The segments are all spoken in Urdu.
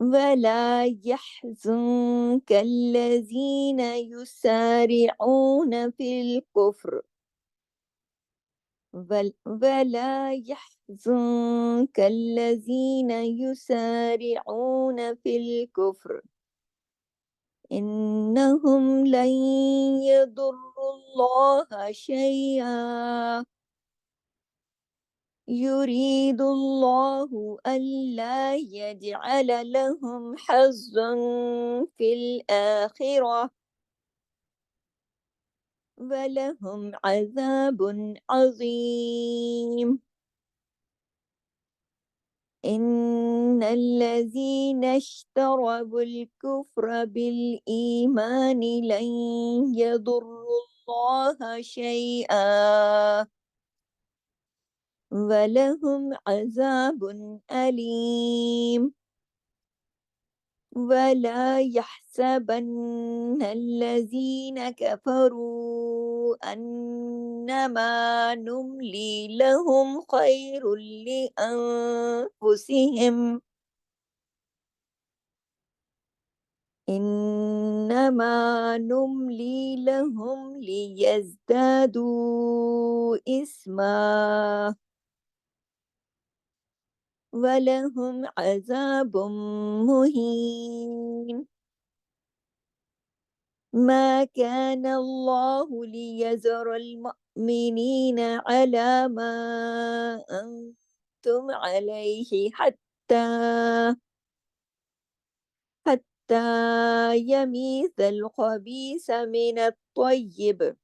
ولا يحزنك الذين يسارعون في الكفر ولا يحزنك الذين يسارعون في الكفر إنهم لن يضروا الله شيئا يريد الله ألا يجعل لهم حظا في الآخرة ولهم عذاب عظيم إن الذين اشتروا الكفر بالإيمان لن يضروا الله شيئا ولهم عذاب أليم ولا يحسبن الذين كفروا أنما نملي لهم خير لأنفسهم إنما نملي لهم ليزدادوا إثما ولهم عذاب مهين ما كان الله ليذر المؤمنين على ما أنتم عليه حتى يميز الخبيث من الطيب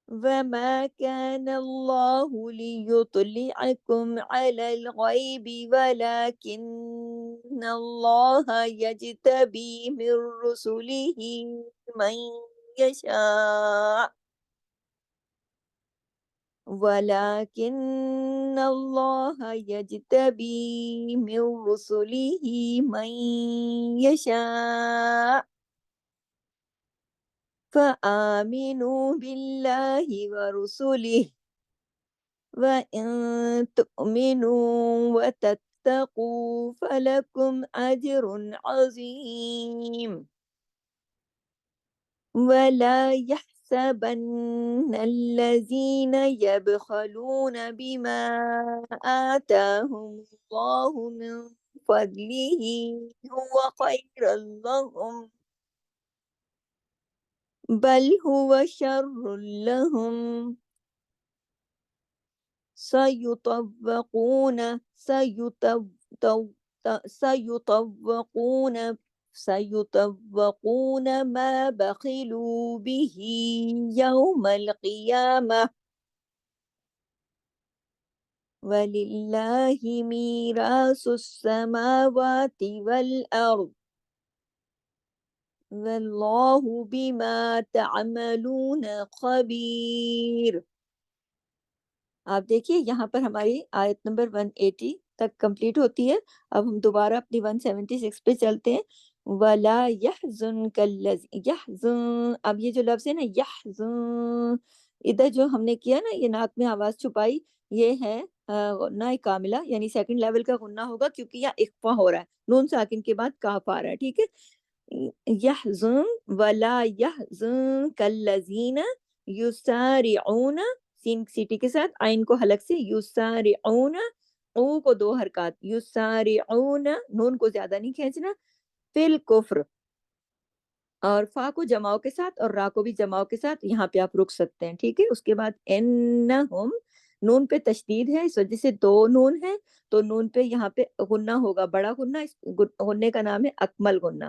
وما كان الله ليطلعكم على الغيب ولكن الله يجتبي من رسله من يشاء ولكن الله يجتبي من رسله من يشاء فآمنوا بالله ورسله وإن تؤمنوا وتتقوا فلكم أجر عظيم ولا يحسبن الذين يبخلون بما آتاهم الله من فضله هو خيرا لهم بل هو شر لهم سيطوقون سيطوقون سيطوقون ما بخلوا به يوم القيامة ولله ميراث السماوات والأرض والله بما تعملون خبير۔ آپ دیکھیے یہاں پر ہماری آیت نمبر 180 تک کمپلیٹ ہوتی ہے۔ اب ہم دوبارہ اپنی 176 پہ چلتے ہیں۔ وَلَا يَحْزُنْكَ يحزن، اب یہ جو لفظ ہے نا یحزن، ادھر جو ہم نے کیا نا یہ ناک میں آواز چھپائی، یہ ہے غنہ کاملہ، یعنی سیکنڈ لیول کا غنہ ہوگا کیونکہ یہاں اخفا ہو رہا ہے، نون ساکن کے بعد کاف آ رہا ہے، ٹھیک ہے۔ یحزن ولا یحزنک الذین یسارعون، سین سیٹی کے ساتھ آئین کو حلق سے، یسارعون، او کو 2 حرکات، یسارعون، نون کو زیادہ نہیں کھینچنا، فی الکفر، اور فا کو جماؤ کے ساتھ اور را کو بھی جماؤ کے ساتھ، یہاں پہ آپ رک سکتے ہیں، ٹھیک ہے۔ اس کے بعد انہم، نون پہ تشدید ہے، اس وجہ سے 2 نون ہے، تو نون پہ یہاں پہ غنہ ہوگا، بڑا غنہ، اس غنے کا نام ہے اکمل غنہ۔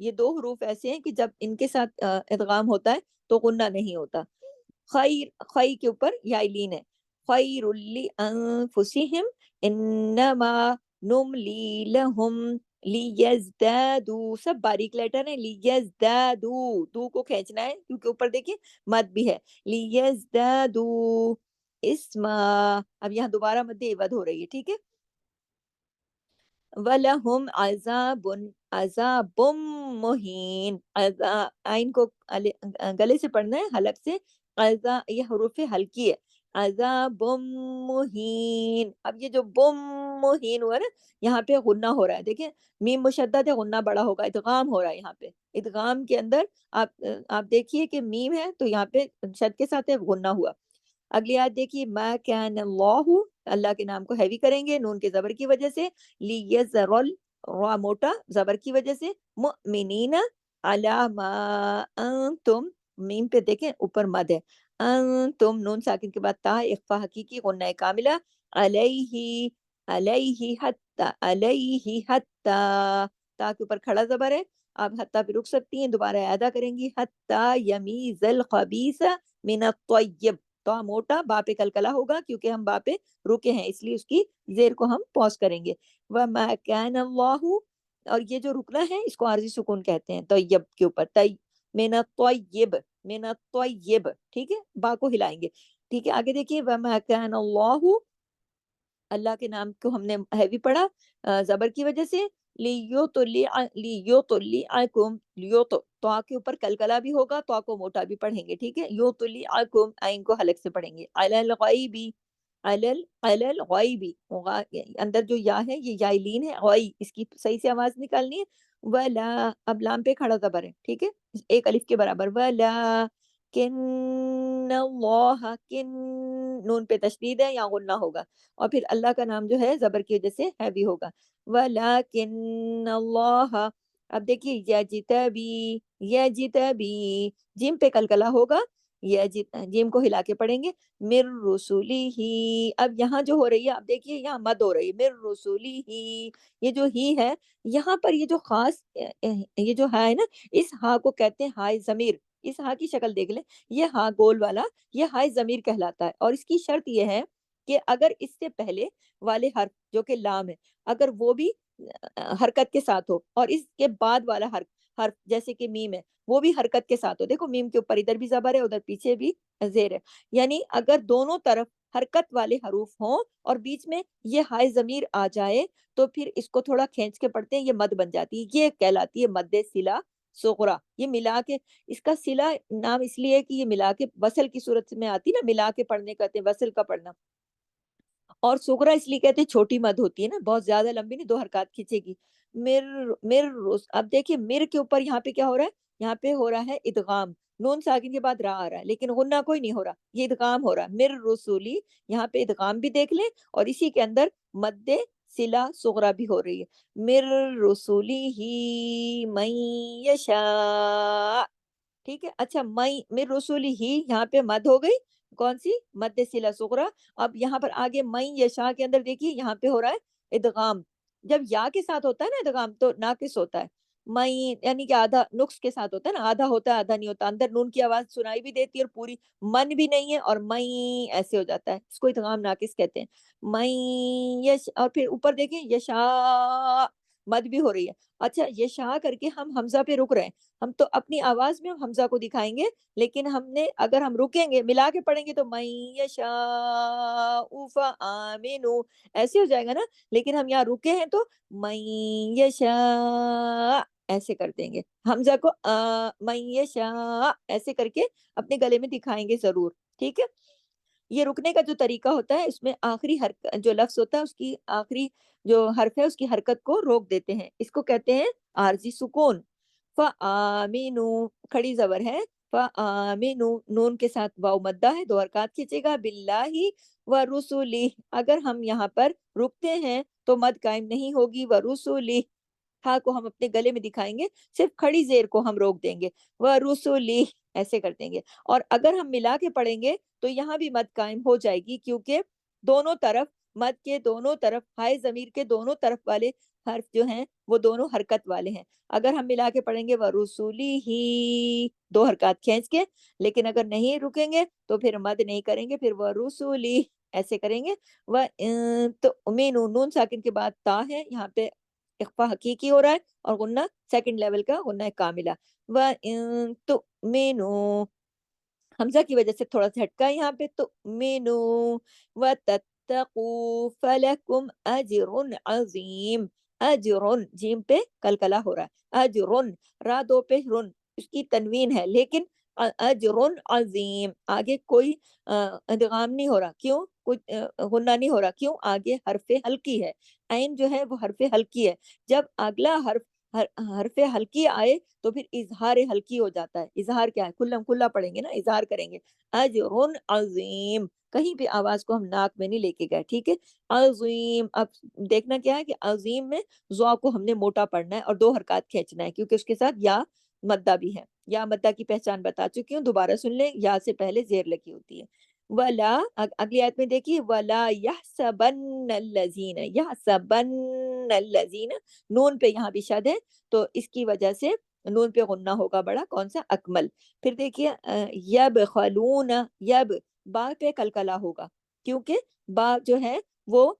یہ دو حروف ایسے ہیں کہ جب ان کے ساتھ ادغام ہوتا ہے تو غنہ نہیں ہوتا. خیر، خی کے اوپر یائلین ہے. خیر لانفسہم انما نملی لہم لیزدادو، سب باریک لیٹر ہیں. لیزدادو، دو کو کھینچنا ہے کیونکہ اوپر دیکھیں مد بھی ہے. لیزدادو اسما، اب یہاں دوبارہ مد عوض ہو رہی ہے. ٹھیک ہے. وَلَهُمْ عَذَابٌ عَذَابٌ مُہین. آئین کو گلے سے پڑھنا ہے، حلق سے. یہ حروف ہلکی ہے. عذاب مہین. اب یہ جو بم مہین ہوا نا، یہاں پہ غنہ ہو رہا ہے. دیکھیں میم مشدد ہے، غنہ بڑا ہوگا. ادغام ہو رہا ہے یہاں پہ. ادغام کے اندر آپ دیکھیے کہ میم ہے تو یہاں پہ شد کے ساتھ ہے، غنہ ہوا. اگلی آیت دیکھیے، ما کان اللہ، اللہ کے نام کو ہیوی کریں گے نون کے زبر کی وجہ سے. لیذرل، را موٹا زبر کی وجہ سے. مؤمنین علی ما انتم، میم پہ دیکھیں اوپر مد ہے. انتم، نون ساکن کے بعد تا، اخفا حقیقی، غنہ کاملہ. علیہ، علیہ حتی، علیہ حتی، تا کے اوپر کھڑا زبر ہے. آپ حتی پہ رک سکتی ہیں، دوبارہ ادا کریں گی. حتی یمیز الخبیث من الطیب. تو موٹا با پہ کلکلا ہوگا کیونکہ ہم با پہ رکے ہیں، اس لیے اس کی زیر کو ہم پوز کریں گے. وَمَا كَانَ اللَّهُ، اور یہ جو رکنا ہے اس کو عارضی سکون کہتے ہیں. طیب کے اوپر من الطیب، من الطیب. ٹھیک ہے، با کو ہلائیں گے. ٹھیک ہے، آگے دیکھیے. وَمَا كَانَ اللَّهُ، اللہ کے نام کو ہم نے ہیوی پڑھا زبر کی وجہ سے. لیوطلعکم، لیوط، تو کے اوپر کلکلا بھی ہوگا، تو کو موٹا بھی پڑھیں گے. ٹھیک ہے. یوطلعکم، عین کو حلق سے پڑھیں گے. علی الغیبی، علی الغیبی، اندر جو یا ہے یہ یائلین ہے. غی، اس کی صحیح سے آواز نکالنی ہے. ولا، اب لام پہ کھڑا زبر ہے. ٹھیک ہے، ایک الف کے برابر. ولا کن اللہ، کن، نون پہ تشدید ہے، یا غنہ ہوگا. اور پھر اللہ کا نام جو ہے زبر کی وجہ سے ہیوی ہوگا. وَلَكِنَّ اللَّهَ، اب دیکھیے یجتبی، یجتبی، جیم پہ کلکلا ہوگا. جیم کو ہلا کے پڑھیں گے. مر رسولی ہی، اب یہاں جو ہو رہی ہے، اب دیکھیے یہاں مد ہو رہی ہے. مر رسولی ہی، یہ جو ہی ہے یہاں پر، یہ جو خاص یہ جو ہے نا، اس ہا کو کہتے ہیں ہائے ضمیر. اس ہا کی شکل دیکھ لیں، یہ ہا گول والا، یہ ہائے ضمیر کہلاتا ہے. اور اس کی شرط یہ ہے کہ اگر اس سے پہلے والے حرف جو کہ لام ہے، اگر وہ بھی حرکت کے ساتھ ہو، اور اس کے بعد والا حرف جیسے کہ میم ہے وہ بھی حرکت کے ساتھ ہو. دیکھو میم کے اوپر ادھر بھی زبر ہے، ادھر پیچھے بھی زیر ہے. یعنی اگر دونوں طرف حرکت والے حروف ہوں اور بیچ میں یہ ہائے ضمیر آ جائے تو پھر اس کو تھوڑا کھینچ کے پڑھتے ہیں، یہ مد بن جاتی ہے. یہ کہلاتی ہے مد صلہ صغرا. یہ ملا کے، اس کا صلہ نام اس لیے کہ یہ ملا کے وصل کی صورت میں آتی نا، ملا کے پڑھنے کہتے ہیں، وصل کا پڑھنا. اور سغرا اس لیے کہتے ہیں چھوٹی مد ہوتی ہے نا، بہت زیادہ لمبی نہیں، دو حرکات کھینچے گی. مر، اب دیکھیے مر کے اوپر یہاں پہ کیا ہو رہا ہے؟ یہاں پہ ہو رہا ہے ادغام. نون ساکن کے بعد را آ رہا ہے لیکن غنہ کوئی نہیں ہو رہا، یہ ادغام ہو رہا ہے. مر رسولی، یہاں پہ ادغام بھی دیکھ لیں اور اسی کے اندر مد صلہ صغرا بھی ہو رہی ہے. مر رسولی ہی من یشاء. ٹھیک ہے. اچھا، مر رسولی ہی، یہاں پہ مد ہو گئی، کون سی؟ مد صلہ صغرا. اب یہاں پر آگے من یشاء کے اندر دیکھیے یہاں پہ ہو رہا ہے ادغام. جب یا کے ساتھ ہوتا ہے نا ادغام تو ناقص ہوتا ہے. من، یعنی کہ آدھا نقص کے ساتھ ہوتا ہے نا، آدھا ہوتا ہے آدھا نہیں ہوتا. اندر نون کی آواز سنائی بھی دیتی ہے اور پوری من بھی نہیں ہے، اور من ایسے ہو جاتا ہے، اس کو ادغام ناقص کہتے ہیں. من یش، اور پھر اوپر دیکھیں یشاء، مد بھی ہو رہی ہے. اچھا، یشاء کر کے ہم حمزہ پہ رک رہے ہیں. ہم تو اپنی آواز میں ہم حمزہ کو دکھائیں گے، لیکن ہم نے اگر ہم رکیں گے ملا کے پڑھیں گے تو من یشاء فآمنوا ایسے ہو جائے گا نا. لیکن ہم یہاں رکے ہیں تو من یشاء ایسے کر دیں گے. حمزہ کو من یشاء ایسے کر کے اپنے گلے میں دکھائیں گے ضرور. ٹھیک ہے. یہ رکنے کا جو طریقہ ہوتا ہے، اس میں آخری جو لفظ ہوتا ہے اس کی آخری جو حرف ہے اس کی حرکت کو روک دیتے ہیں. اس کو کہتے ہیں عارضی سکون. فآمنوا، کھڑی زبر ہے. فآمنوا، نون کے ساتھ واو مدہ ہے، دو حرکات کھینچے گا. باللہ ورسلہ، اگر ہم یہاں پر رکتے ہیں تو مد قائم نہیں ہوگی. ورسلہ، ہاں کو ہم اپنے گلے میں دکھائیں گے، صرف کھڑی زیر کو ہم روک دیں گے. ورسلہ ایسے کر دیں گے. اور اگر ہم ملا کے پڑھیں گے تو یہاں بھی مد قائم ہو جائے گی کیونکہ دونوں طرف مد کے دونوں طرف، ہائے ضمیر کے دونوں طرف والے حرف جو ہیں وہ دونوں حرکت والے ہیں. اگر ہم ملا کے پڑھیں گے ورسولی ہی، دو حرکات کھینچ کے، لیکن اگر نہیں رکیں گے تو پھر مد نہیں کریں گے، پھر ورسولی ایسے کریں گے. و تو مینو، نون ساکن کے بعد تا ہے، یہاں پہ اخفا حقیقی ہو رہا ہے اور غنہ سیکنڈ لیول کا غنہ کاملہ. و تو مینو، حمزہ کی وجہ سے تھوڑا سا ہٹکا ہے یہاں پہ، تو مینو و تتقو فلکم اجر عظیم. اجرن، جیم پہ کلکلا ہو رہا ہے، اجرن، را دو پہ رن، اس کی تنوین ہے، لیکن اجرن عظیم، آگے کوئی ادغام نہیں ہو رہا، کیوں؟ کچھ غنہ نہیں ہو رہا، کیوں؟ آگے حرف ہلکی ہے، عین جو ہے وہ حرف ہلکی ہے. جب اگلا حرف ہلکی آئے تو پھر اظہار ہلکی ہو جاتا ہے. اظہار کیا ہے؟ کلم کلا پڑھیں گے نا، اظہار کریں گے. اجر عظیم، کہیں بھی آواز کو ہم ناک میں نہیں لے کے گئے، ٹھیک ہے. عظیم، اب دیکھنا کیا ہے کہ عظیم میں ضا کو ہم نے موٹا پڑھنا ہے اور دو حرکات کھینچنا ہے، کیونکہ اس کے ساتھ یا مدہ بھی ہے. یا مدہ کی پہچان بتا چکی ہوں، دوبارہ سن لیں، یا سے پہلے زیر لگی ہوتی ہے. ولا، اگلی آیت میں دیکھیے، ولا یحسبن الذین، یحسبن الذین، نون پہ یہاں بھی شد ہے تو اس کی وجہ سے نون پہ غنہ ہوگا بڑا، کون سا؟ اکمل. پھر دیکھیے یب خلون، یب، با پہ کلکلا ہوگا، کیونکہ با جو ہے وہ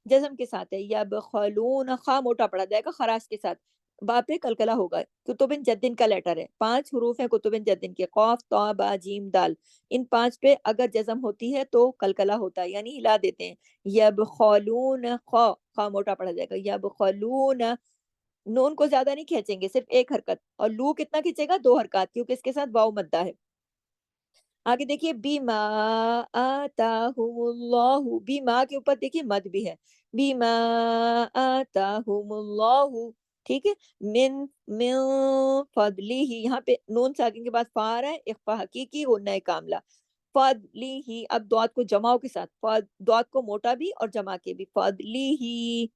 جزم کے ساتھ ہے. یب خلون، خا موٹا پڑا جائے گا خراش کے ساتھ، با پہ کلکلا ہوگا. کتبن جدن کا لیٹر ہے، 5 حروف ہیں کتبن جدن کے، قاف طا با جیم دال. ان 5 پہ اگر جزم ہوتی ہے تو کلکلا ہوتا ہے، یعنی ہلا دیتے ہیں. یب خلون، خا، خا موٹا پڑا جائے گا. یب خلون، نون کو زیادہ نہیں کھینچیں گے، صرف ایک حرکت. اور لو کتنا کھینچے گا؟ 2 حرکات، کیونکہ اس کے ساتھ واو مدہ ہے. آگے دیکھیے بیما آتاہم اللہ، بیما کے اوپر دیکھیے مد بھی ہے، بیما آتاہم اللہ، ٹھیک ہے. من من فضلی ہی، یہاں پہ نون ساکن کے بعد فا آ رہا ہے، اخفا حقیقی غنہ کاملہ. فضلی ہی، اب دعات کو جماؤ کے ساتھ، دعات کو موٹا بھی اور جمع کے بھی، فضلی ہی.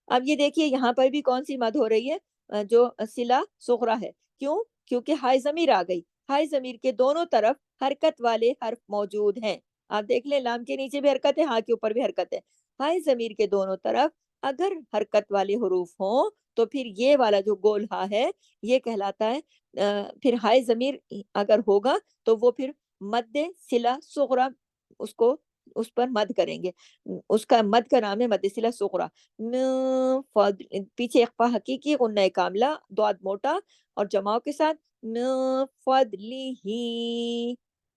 اب یہ دیکھیے یہاں پر بھی کون سی مد ہو رہی ہے؟ جو صلہ صغرا ہے. کیوں؟ کیونکہ ہائے ضمیر آ گئی. ہائے ضمیر کے دونوں طرف حرکت والے حرف موجود ہیں. آپ دیکھ لیں، لام کے نیچے بھی حرکت ہے، ہاں کے اوپر بھی حرکت ہے. ہائے ضمیر کے دونوں طرف اگر حرکت والے حروف ہوں تو پھر یہ والا جو گول ہا ہے یہ کہلاتا ہے پھر ہائے ضمیر اگر ہوگا تو وہ پھر مد صلہ صغرا، اس کو اس پر مد کریں گے. اس کا مد کا نام ہے مد صلہ صغرا. پیچھے اخفا حقیقی غنہ کاملہ، دعات موٹا اور جماؤ کے ساتھ، فضلہ،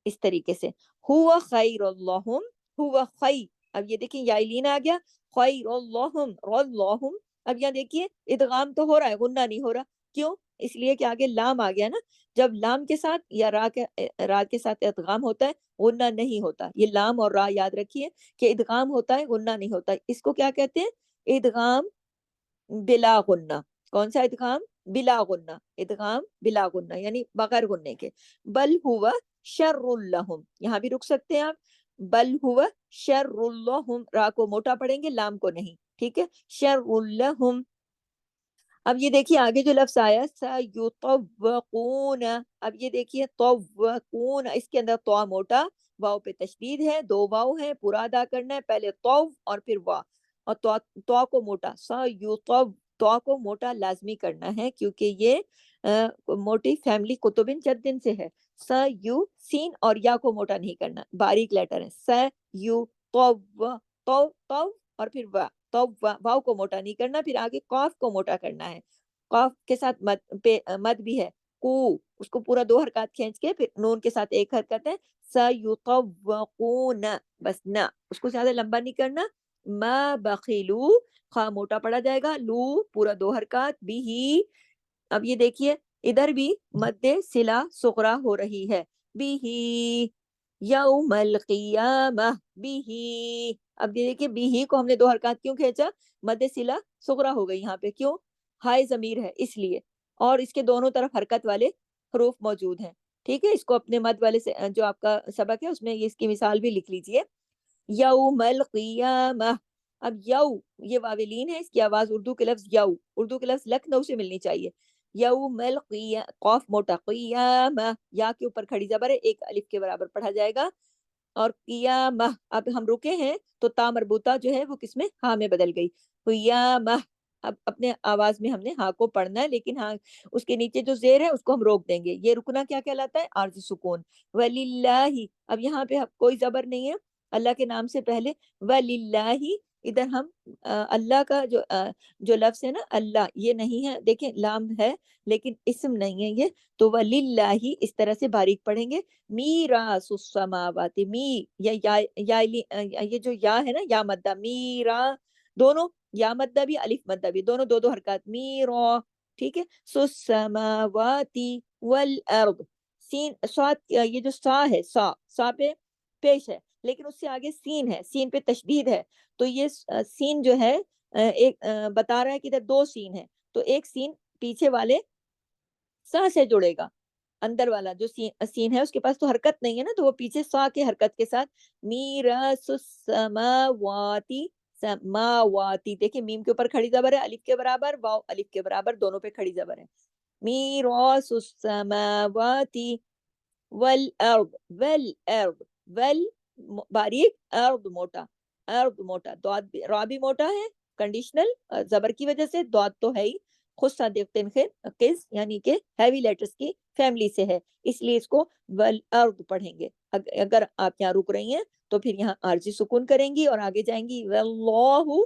اس طریقے سے. ہوا خیر اللہم، ہوا خی، اب یہ دیکھیں یائلین آ گیا، خیر اللہم، اللہم. اب یہاں دیکھیے ادغام تو ہو رہا ہے، غنہ نہیں ہو رہا، کیوں؟ اس لیے کہ آگے لام آ گیا نا. جب لام کے ساتھ یا را کے ساتھ ادغام ہوتا ہے غنہ نہیں ہوتا. یہ لام اور را یاد رکھیے کہ ادغام ہوتا ہے غنہ نہیں ہوتا. اس کو کیا کہتے ہیں؟ ادغام بلا غنہ. کون سا ادغام؟ بلا غنہ، ادغام بلا غنہ یعنی بغیر غنہ کے. بل ہوا شر لہم، یہاں بھی رک سکتے ہیں آپ. بل ہوا شر لہم، را کو موٹا پڑھیں گے، لام کو نہیں، ٹھیک ہے. شر لہم. اب یہ دیکھیے آگے جو لفظ آیا سیطوقون، اب یہ دیکھیے طوقون، اس کے اندر تو موٹا، واو پہ تشدید ہے، 2 واو ہے، پورا ادا کرنا ہے، پہلے تو اور پھر وا، اور تو کو موٹا، تو کو موٹا لازمی کرنا ہے کیونکہ یہ موٹی فیملی کتبن جدن سے ہے. سین اور یا کو موٹا نہیں کرنا، باریک لیٹر ہے. تو اور پھر وا، تو واو کو موٹا نہیں کرنا، پھر آگے قاف کو موٹا کرنا ہے. قاف کے ساتھ مد بھی ہے، کو، اس کو پورا 2 حرکات کھینچ کے پھر نون کے ساتھ ایک حرکت ہے. سیطوقون، بس نہ، اس کو زیادہ لمبا نہیں کرنا. ما بخیلو، خواہ موٹا پڑا جائے گا، لو پورا 2 حرکات، بھی ہی. اب یہ دیکھیے ادھر بھی مد صلہ صغرا ہو رہی ہے، بھی ہی یوم القیامہ، بھی ہی. اب یہ دیکھیے بھی ہی کو ہم نے 2 حرکات کیوں کھینچا؟ مد صلہ صغرا ہو گئی یہاں پہ، کیوں؟ ہائے ضمیر ہے اس لیے، اور اس کے دونوں طرف حرکت والے حروف موجود ہیں، ٹھیک ہے. اس کو اپنے مد والے سے جو آپ کا سبق ہے اس میں اس کی مثال بھی لکھ لیجئے. یوم القیامہ. اب یو، یہ واولین ہے، اس کی آواز اردو کے لفظ یو، اردو کے لفظ لکھنؤ سے ملنی چاہیے. یوم القیامہ، قاف موٹا، قیامہ، یا کے اوپر کھڑی زبر ہے، ایک الف کے برابر پڑھا جائے گا. اور قیامہ اب ہم رکے ہیں تو تا مربوطہ جو ہے وہ کس میں ہاں میں بدل گئی، قیامہ اب اپنے آواز میں ہم نے ہاں کو پڑھنا ہے، لیکن ہاں اس کے نیچے جو زیر ہے اس کو ہم روک دیں گے، یہ رکنا کیا کہلاتا ہے؟ عارضی سکون۔ وللہ اب یہاں پہ کوئی زبر نہیں ہے اللہ کے نام سے پہلے، وللہ ادھر ہم اللہ کا جو لفظ ہے نا اللہ یہ نہیں ہے، دیکھیں لام ہے لیکن اسم نہیں ہے یہ، تو وللہ اس طرح سے باریک پڑھیں گے، میراث السماوات می یہ جو یا ہے نا یا مدہ میرا دونوں یا مدہ بھی الف مدہ بھی دونوں دو دو حرکات میرا ٹھیک ہے سماواتی والارض سین صاد یہ جو سا ہے سا پہ پیش ہے لیکن اس سے آگے سین ہے سین پہ تشدید ہے تو یہ سین جو ہے ایک بتا رہا ہے کہ ادھر دو سین ہے تو ایک سین پیچھے والے سا سے جڑے گا اندر والا جو سین ہے اس کے پاس تو حرکت نہیں ہے نا تو وہ پیچھے سا کے حرکت کے ساتھ میراث السماواتی سماواتی دیکھیں میم کے اوپر کھڑی زبر ہے الف کے برابر واو الف کے برابر دونوں پہ کھڑی زبر ہے میراث السماواتی والارض والارض ول باریک ارض موٹا ارض موٹا را بھی موٹا ہے کنڈیشنل زبر کی وجہ سے دعات تو ہے ہی خود صادقتن قز یعنی کہ ہیوی لیٹرز کی فیملی سے ہے اس لیے اس کو والارض پڑھیں گے اگر آپ یہاں رک رہی ہیں تو پھر یہاں عارضی سکون کریں گی اور آگے جائیں گی واللہ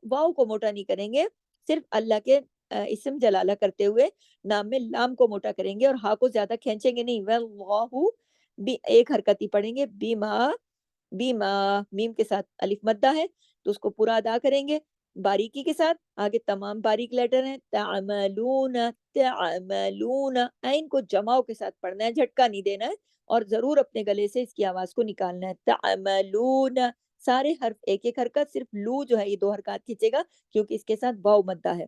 واو کو موٹا نہیں کریں گے صرف اللہ کے اسم جلالہ کرتے ہوئے نام میں لام کو موٹا کریں گے اور ہا کو زیادہ کھینچیں گے نہیں واللہ بھی ایک حرکت ہی پڑھیں گے بیما بیما میم کے ساتھ الف مدہ ہے تو اس کو پورا ادا کریں گے باریکی کے ساتھ آگے تمام باریک لیٹر ہیں تعملون تعملون عین کو جماؤ کے ساتھ پڑھنا ہے جھٹکا نہیں دینا ہے اور ضرور اپنے گلے سے اس کی آواز کو نکالنا ہے تعملون سارے حرف ایک ایک حرکت صرف لو جو ہے یہ دو حرکات کھینچے گا کیونکہ اس کے ساتھ واو مدہ ہے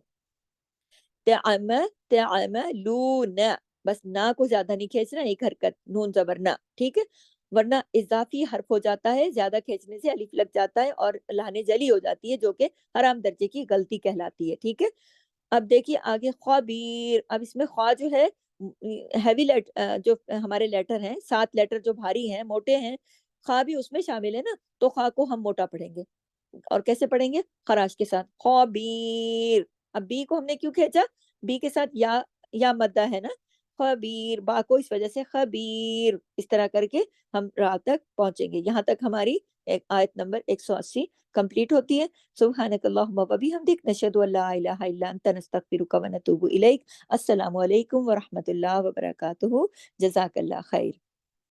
تعملون بس نا کو زیادہ نہیں کھینچنا ایک حرکت نون زبر نا ٹھیک ہے ورنہ اضافی حرف ہو جاتا ہے زیادہ کھینچنے سے الف لگ جاتا ہے اور لانے جلی ہو جاتی ہے جو کہ حرام درجے کی غلطی کہلاتی ہے ٹھیک ہے اب دیکھیے آگے خبیر اب اس میں خواہ جو ہے ہیوی جو ہمارے لیٹر ہیں 7 لیٹر جو بھاری ہیں موٹے ہیں خواہ بھی اس میں شامل ہے نا تو خواہ کو ہم موٹا پڑھیں گے اور کیسے پڑھیں گے خراش کے ساتھ خبیر اب بی کو ہم نے کیوں کھینچا بی کے ساتھ یا مدہ ہے نا خبیر با کو اس وجہ سے خبیر اس طرح کر کے ہم راہ تک پہنچیں گے یہاں تک ہماری آیت نمبر 180 کمپلیٹ ہوتی ہے سبحانک اللہم و بحمدک نشہد ان لا الہ الا انت نستغفرک و نتوب الیک السلام علیکم ورحمۃ اللہ وبرکاتہ جزاک اللہ خیر